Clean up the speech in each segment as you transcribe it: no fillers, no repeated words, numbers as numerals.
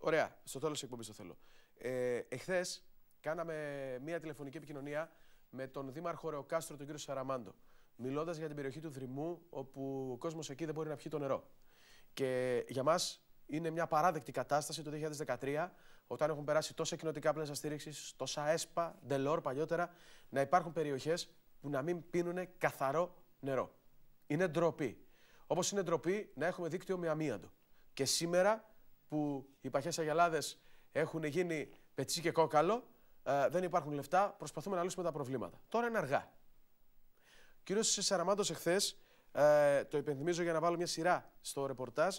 Ωραία, στο τέλος της εκπομπής το θέλω. Εχθές κάναμε μια τηλεφωνική επικοινωνία με τον Δήμαρχο Ρεοκάστρο, τον κύριο Σαραμάντο, μιλώντας για την περιοχή του Δρυμού, όπου ο κόσμος εκεί δεν μπορεί να πιει το νερό. Και για μας είναι μια παράδεκτη κατάσταση το 2013, όταν έχουν περάσει τόσα κοινοτικά πλαίσια στήριξης, τόσα ΕΣΠΑ, Ντελόρ παλιότερα, να υπάρχουν περιοχές που να μην πίνουν καθαρό νερό. Είναι ντροπή. Όπως είναι ντροπή να έχουμε δίκτυο με αμίαντο. Και σήμερα που οι παχές αγελάδες έχουν γίνει πετσί και κόκαλο, δεν υπάρχουν λεφτά, προσπαθούμε να λύσουμε τα προβλήματα. Τώρα είναι αργά. Ο κύριος Σαραμάντος εχθές, το υπενθυμίζω για να βάλω μια σειρά στο ρεπορτάζ,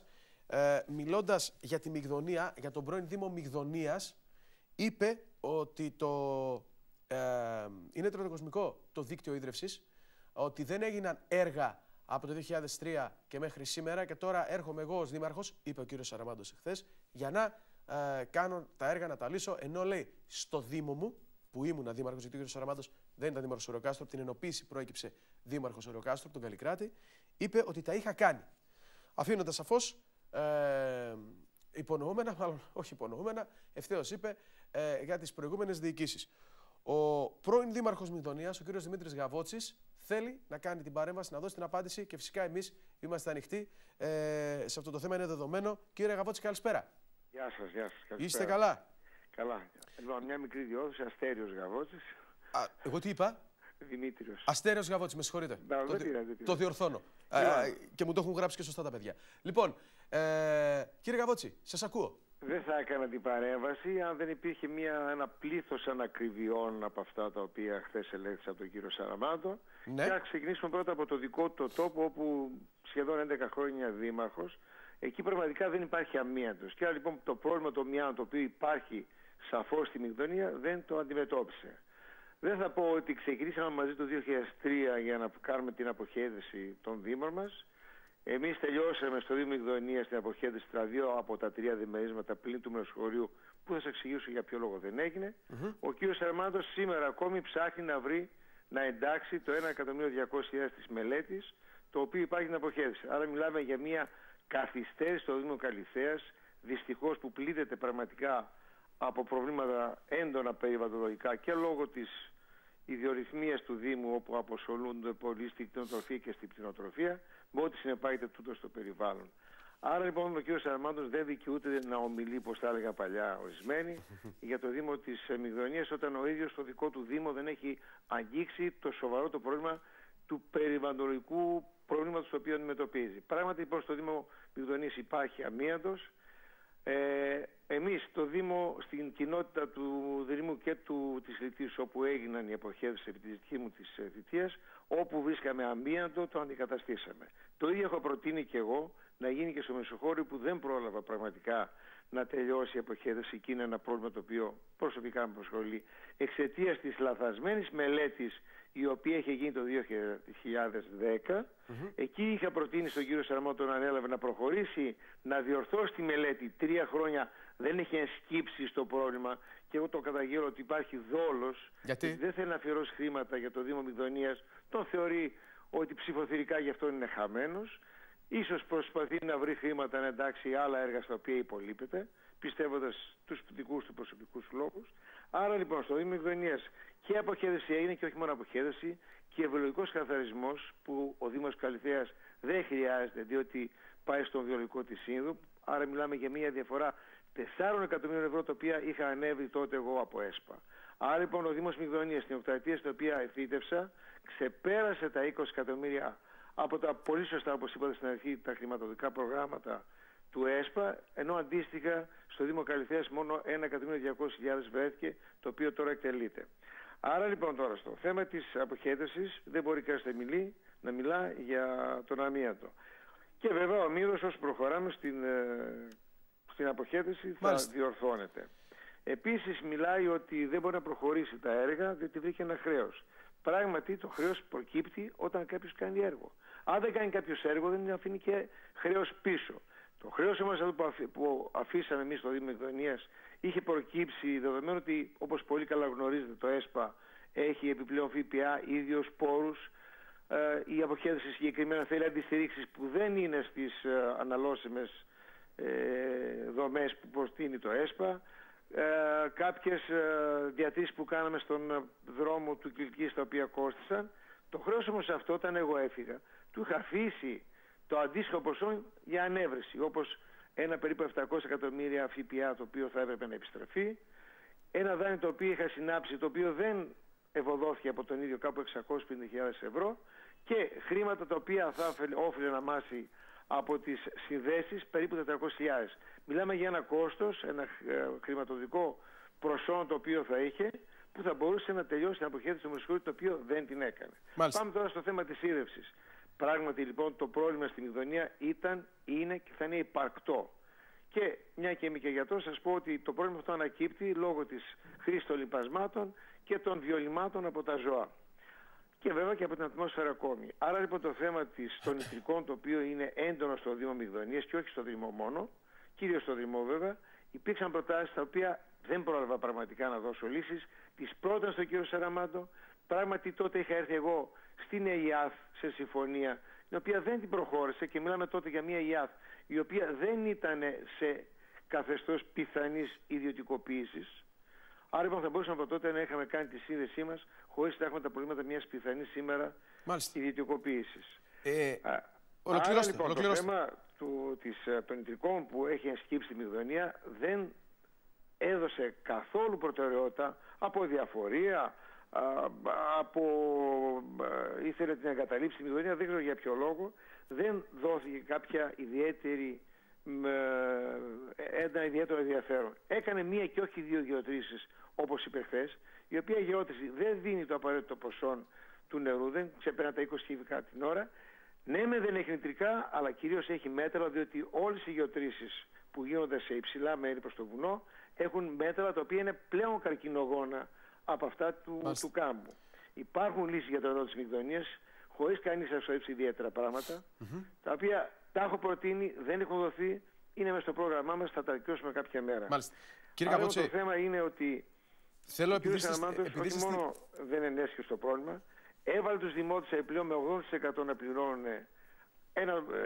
μιλώντας για τη Μυγδονία, για τον πρώην Δήμο Μυγδονίας, είπε ότι είναι τερατοκοσμικό το δίκτυο ίδρευσης, ότι δεν έγιναν έργα από το 2003 και μέχρι σήμερα και τώρα έρχομαι εγώ ως δήμαρχος, είπε ο κύριος Σαραμάντος εχθές, για να κάνω τα έργα, να τα λύσω, ενώ λέει στο Δήμο μου, που ήμουνα δήμαρχος, γιατί ο κύριος Σαραμάντος δεν ήταν δήμαρχος Ρεοκάστρου, από την ενοποίηση προέκυψε δήμαρχος Ρεοκάστρου, τον Καλλικράτη, είπε ότι τα είχα κάνει. Αφήνοντας σαφώς υπονοούμενα, μάλλον όχι υπονοούμενα, ευθέως είπε για τις προηγούμενες διοικήσεις. Ο πρώην δήμαρχος Μυγδονίας, ο κύριος Δημήτρης Γαβότσης, θέλει να κάνει την παρέμβαση, να δώσει την απάντηση και φυσικά εμείς είμαστε ανοιχτοί σε αυτό το θέμα, είναι δεδομένο. Κύριε Γαβότση, καλησπέρα. Γεια σας, γεια σας. Καλησπέρα. Είστε καλά? Καλά. Λοιπόν, μια μικρή διόρθωση, Αστέριος Γαβότσης. Εγώ τι είπα? Δημήτριος. Αστέριος Γαβότσης, με συγχωρείτε. Το διορθώνω. Και μου το έχουν γράψει και σωστά τα παιδιά. Λοιπόν, κύριε Γαβότση, σας ακούω. Δεν θα έκανα την παρέμβαση αν δεν υπήρχε ένα πλήθος ανακριβιών από αυτά τα οποία χθες ελέγχθησαν από τον κύριο Σαραμάντο. Ναι. Και να ξεκινήσουμε πρώτα από το δικό του τόπο, όπου σχεδόν 11 χρόνια δήμαρχος. Εκεί πραγματικά δεν υπάρχει αμίαντος. Και άρα λοιπόν το πρόβλημα του αμίαντος, το οποίο υπάρχει σαφώς στη Μυγδονία, δεν το αντιμετώπισε. Δεν θα πω ότι ξεκινήσαμε μαζί το 2003 για να κάνουμε την αποχέτευση των δήμων μας. Εμείς τελειώσαμε στο Δήμο Μυγδονίας την αποχέτευση στα 2 από τα 3 διμερίσματα πλην του μεσοχωρίου, που θα σας εξηγήσω για ποιο λόγο δεν έγινε. Ο κύριος Σαραμάντος σήμερα ακόμη ψάχνει να βρει, να εντάξει το 1.200.000 της μελέτης, το οποίο υπάρχει στην αποχέτευση. Άρα μιλάμε για μια καθυστέρηση στο Δήμο Καλιθέας, δυστυχώς, που πλήττεται πραγματικά από προβλήματα έντονα περιβαλλοντολογικά και λόγω της ιδιορυθμίας του Δήμου, όπου αποσχολούνται πολλοί στην κτηνοτροφία και στην πτηνοτροφία, με ό,τι συνεπάγεται τούτο στο περιβάλλον. Άρα λοιπόν ο κ. Σαραμάντος δεν δικαιούται να ομιλεί, όπως τα έλεγα παλιά ορισμένοι, για το Δήμο της Μυγδονίας, όταν ο ίδιος στο δικό του Δήμο δεν έχει αγγίξει το σοβαρό το πρόβλημα του περιβαλλοντολογικού προβλήματος το οποίο αντιμετωπίζει. Πράγματι λοιπόν στο Δήμο Μυγδονίας υπάρχει αμίαντος. Εμείς στο Δήμο, στην κοινότητα του Δρυμού και της Λιτής, όπου έγιναν οι αποχέτευσεις επί της δική μου της θητείας, όπου βρίσκαμε αμίαντο, το αντικαταστήσαμε. Το ίδιο έχω προτείνει και εγώ να γίνει και στο Μεσοχώριο, που δεν πρόλαβα πραγματικά να τελειώσει η αποχέτευση, και είναι ένα πρόβλημα το οποίο προσωπικά με προσχολεί εξαιτίας της λαθασμένης μελέτης η οποία είχε γίνει το 2010. Εκεί είχα προτείνει στον κύριο Σαραμάντο να ανέλαβε να προχωρήσει, να διορθώσει τη μελέτη. 3 χρόνια δεν είχε ενσκύψει στο πρόβλημα και εγώ το καταγγέλλω ότι υπάρχει δόλος. Γιατί? Δεν θέλει να αφιερώσει χρήματα για το Δήμο Μυγδονίας. Τον θεωρεί ότι ψηφοθυρικά γι' αυτό είναι χαμένος. Ίσως προσπαθεί να βρει χρήματα να εντάξει άλλα έργα στα οποία υπολείπεται, πιστεύοντας τους δικούς του προσωπικούς λόγους. Άρα λοιπόν στο Δήμο Μυγδονίας και αποχέτευση έγινε, και όχι μόνο αποχέτευση, και βιολογικός καθαρισμός, που ο Δήμος Καλιθέας δεν χρειάζεται, διότι πάει στον βιολογικό της Σύνδου. Άρα μιλάμε για μια διαφορά 4 εκατομμύριων ευρώ, τα οποία είχα ανέβει τότε εγώ από ΕΣΠΑ. Άρα λοιπόν ο Δήμος Μυγδονίας στην οκταετία στην οποία εφήτευσα ξεπέρασε τα 20 εκατομμύρια από τα πολύ σωστά, όπως είπατε στην αρχή, τα χρηματοδοτικά προγράμματα του ΕΣΠΑ, ενώ αντίστοιχα στο Δήμο Καλιθέας μόνο 1.200.000 βρέθηκε, το οποίο τώρα εκτελείται. Άρα λοιπόν τώρα στο θέμα της αποχέτευσης δεν μπορεί κανείς να μιλά για τον αμίαντο. Και βέβαια ο μύρος όσο προχωράμε στην αποχέτευση θα διορθώνεται. Επίσης μιλάει ότι δεν μπορεί να προχωρήσει τα έργα διότι βρήκε ένα χρέος. Πράγματι το χρέος προκύπτει όταν κάποιος κάνει έργο. Αν δεν κάνει κάποιος έργο δεν αφήνει και χρέος πίσω. Το χρέος όμως που αφήσαμε εμείς στο Δήμο Μυγδονίας είχε προκύψει, δεδομένου ότι, όπως πολύ καλά γνωρίζετε, το ΕΣΠΑ έχει επιπλέον ΦΠΑ, ίδιους πόρους. Η αποχέτευση συγκεκριμένα θέλει αντιστηρίξεις που δεν είναι στις αναλώσιμες δομές που προστείνει το ΕΣΠΑ, κάποιες διατήσεις που κάναμε στον δρόμο του Κιλκής, τα οποία κόστησαν. Το χρέος όμως αυτό, όταν εγώ έφυγα, του είχα αφήσει το αντίστοιχο ποσό για ανέβρεση, όπως ένα περίπου 700 εκατομμύρια ΦΠΑ, το οποίο θα έπρεπε να επιστραφεί, ένα δάνειο το οποίο είχα συνάψει, το οποίο δεν ευωδόθηκε από τον ίδιο, κάπου 650.000 ευρώ, και χρήματα τα οποία θα όφιλε να μάσει από τις συνδέσεις, περίπου 400.000. Μιλάμε για ένα κόστος, ένα χρηματοδοτικό προσόν το οποίο θα είχε, που θα μπορούσε να τελειώσει την αποχέτευση του Μεσοχωρίου, το οποίο δεν την έκανε. Μάλιστα. Πάμε τώρα στο θέμα της ίδρυυσης. Πράγματι λοιπόν το πρόβλημα στη Μυγδονία ήταν, είναι και θα είναι υπαρκτό. Και μια και είμαι και γιατρός, σας πω ότι το πρόβλημα αυτό ανακύπτει λόγω της χρήσης των λιπασμάτων και των βιολυμάτων από τα ζώα. Και βέβαια και από την ατμόσφαιρα ακόμη. Άρα λοιπόν το θέμα των νητρικών, το οποίο είναι έντονο στο Δήμο Μυγδονίας και όχι στο Δήμο μόνο, κυρίως στο Δήμο βέβαια, υπήρξαν προτάσεις τα οποία δεν πρόλαβα πραγματικά να δώσω λύσεις. Τις πρότασα στον κύριο Σαραμάντο. Πράγματι τότε είχα έρθει εγώ στην ΕΙΑΘ σε συμφωνία, η οποία δεν την προχώρησε, και μιλάμε τότε για μια ΕΙΑΘ η οποία δεν ήταν σε καθεστώς πιθανής ιδιωτικοποίησης. Άρα λοιπόν θα μπορούσαμε από τότε να είχαμε κάνει τη σύνδεσή μας χωρίς να έχουμε τα προβλήματα μιας πιθανής σήμερα ιδιωτικοποίησης. Άρα λοιπόν το θέμα των νητρικών που έχει ενσκύψει στη Μυγδονία δεν έδωσε καθόλου προτεραιότητα από διαφορία, ήθελε την εγκαταλείψη στη Μυγδονία, δεν ξέρω για ποιο λόγο, δεν δόθηκε κάποια ένα ιδιαίτερο ενδιαφέρον. Έκανε μία και όχι δύο γεωτρήσεις, όπως είπε χθες, η οποία γεώτρηση δεν δίνει το απαραίτητο ποσό του νερού, δεν ξεπερνά τα 20 κυβικά την ώρα. Ναι, δεν έχει νητρικά, αλλά κυρίως έχει μέτρα, διότι όλες οι γεωτρήσεις που γίνονται σε υψηλά μέρη προς το βουνό έχουν μέτρα τα οποία είναι πλέον καρκινογόνα από αυτά του κάμπου. Υπάρχουν λύσεις για το νερό της Μυγδονίας, χωρίς κανείς να εξοδέψει ιδιαίτερα πράγματα, τα οποία τα έχω προτείνει, δεν έχουν δοθεί, είναι μέσα στο πρόγραμμά μας, θα τα δικαιώσουμε κάποια μέρα. Μάλιστα. Κύριε Άρα Καπότσι, το θέμα είναι ότι ο κ. Σαραμάντος όχι μόνο δεν ενέσχυε στο πρόβλημα, έβαλε τους δημότες επιπλέον με 80% να πληρώνουν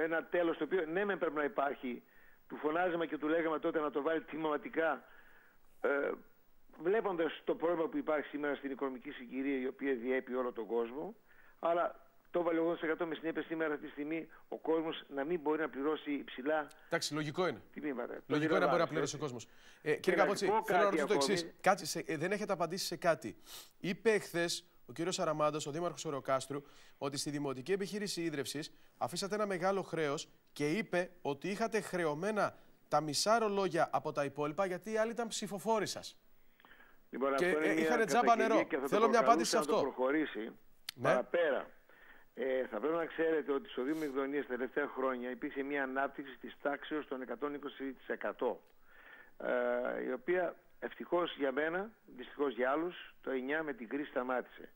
ένα τέλος, το οποίο ναι μεν πρέπει να υπάρχει. Του φωνάζαμε και του λέγαμε τότε να το βάλει τιμηματικά, βλέποντας το πρόβλημα που υπάρχει σήμερα στην οικονομική συγκυρία, η οποία διέπει όλο τον κόσμο, αλλά το βάλε 80% με συνέπεια σήμερα αυτή τη στιγμή ο κόσμος να μην μπορεί να πληρώσει υψηλά. Εντάξει, λογικό είναι. Τιμήματα. Λογικό είναι να μπορεί να πληρώσει ο κόσμος. Κύριε Καπότσι, θέλω να ρωτήσω το εξής. Δεν έχετε απαντήσει σε κάτι. Είπε εχθές ο κύριος Σαραμάντος, ο δήμαρχος Ωρεοκάστρου, ότι στη δημοτική επιχείρηση ίδρευσης αφήσατε ένα μεγάλο χρέος και είπε ότι είχατε χρεωμένα τα μισά ρολόγια από τα υπόλοιπα γιατί οι άλλοι ήταν ψηφοφόροι σας. Λοιπόν, και είχαν τζάμπα νερό. Θέλω μια απάντηση σε αυτό. Να το προχωρήσει παραπέρα. Θα πρέπει να ξέρετε ότι στο Δήμο Μυγδονίας τα τελευταία χρόνια υπήρξε μια ανάπτυξη της τάξεως των 120%. Η οποία ευτυχώς για μένα, δυστυχώς για άλλους, το 9 με την κρίση σταμάτησε.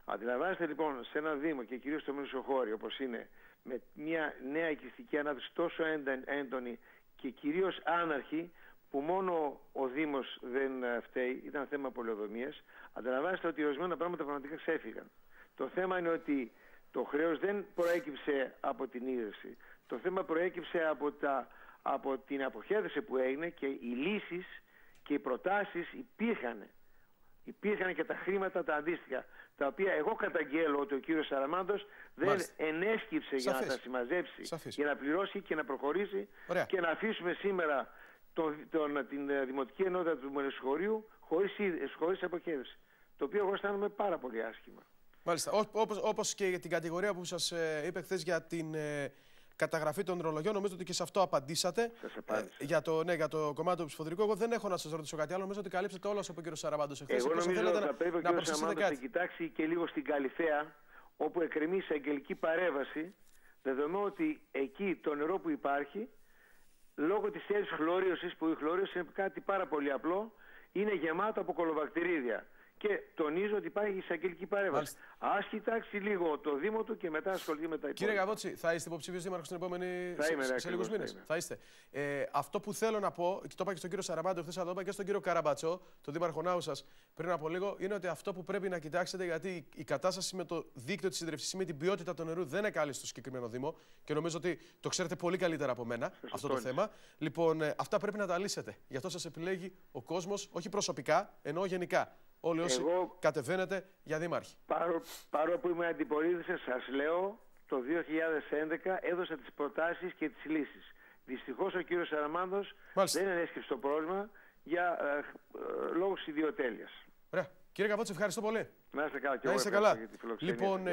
Αντιλαμβάνεστε λοιπόν σε ένα Δήμο και κυρίως στο Μεσοχώριο, όπως είναι, με μια νέα οικιστική ανάπτυξη τόσο έντονη και κυρίως άναρχη, που μόνο ο Δήμος δεν φταίει, ήταν θέμα πολεοδομίας, αντιλαμβάνεστε ότι ορισμένα πράγματα πραγματικά ξέφυγαν. Το θέμα είναι ότι το χρέος δεν προέκυψε από την ίδρυση. Το θέμα προέκυψε από την αποχέτευση που έγινε, και οι λύσεις και οι προτάσεις υπήρχαν. Υπήρχαν και τα χρήματα τα αντίστοιχα, τα οποία εγώ καταγγέλλω ότι ο κύριος Σαραμάντος δεν ενέσκυψε για να τα συμμαζέψει, για να πληρώσει και να προχωρήσει. Ωραία. Και να αφήσουμε σήμερα την Δημοτική Ενότητα του Μεσοχωρίου χωρίς αποχέτευση. Το οποίο εγώ αισθάνομαι πάρα πολύ άσχημα. Μάλιστα. Όπως και για την κατηγορία που σας είπε χθες για την καταγραφή των ρολογιών, νομίζω ότι και σε αυτό απαντήσατε. Σας απάντησα. Για το κομμάτι του ψηφοδρικού, εγώ δεν έχω να σας ρωτήσω κάτι άλλο. Νομίζω ότι καλύψατε όλα από τον κύριο Σαραμάντος εχθές. Εγώ νομίζω ότι θα πρέπει ο κύριος Σαραμάντος να κοιτάξει και λίγο στην Καλυθέα, όπου εκκρεμεί σε αγγελική παρέμβαση, δεδομένου ότι εκεί το νερό που υπάρχει, λόγω της έλλειψης χλωρίωσης, που η χλωρίωση είναι κάτι πάρα πολύ απλό, είναι γεμάτο από κολοβακτηρίδια. Και τονίζω ότι υπάρχει εισαγγελική παρέμβαση. Ας κοιτάξει λίγο το Δήμο του και μετά ασχοληθεί με τα υπόλοιπα. Κύριε Γαβότση, θα είστε υποψήφιος δήμαρχος την επόμενη σε λίγους μήνες? Θα είστε. Αυτό που θέλω να πω, και το είπα και στον κύριο Σαραμάντο χθες, αλλά το είπα και στον κύριο Καραμπατσό, τον δήμαρχο Νάου σας, πριν από λίγο, είναι ότι αυτό που πρέπει να κοιτάξετε, γιατί η κατάσταση με το δίκτυο της συντρευσής, με την ποιότητα του νερού δεν είναι καλή στο συγκεκριμένο Δήμο και νομίζω ότι το ξέρετε πολύ καλύτερα από μένα αυτό το θέμα. Λοιπόν, αυτά πρέπει να τα λύσετε. Γι' αυτό σας επιλέγει ο κόσμος, όχι προσωπικά, εννοώ γενικά. Όλοι όσοι κατεβαίνετε για δήμαρχοι. Παρόλο που είμαι αντιπολίτευση, σας λέω, το 2011 έδωσα τις προτάσεις και τις λύσεις. Δυστυχώς ο κύριος Σαραμάνδος δεν ενέσχυσε το πρόβλημα για λόγους ιδιοτέλειας. Ωραία. Κύριε Γαβότση, ευχαριστώ πολύ. Να είστε καλά. Να είστε καλά. Λοιπόν,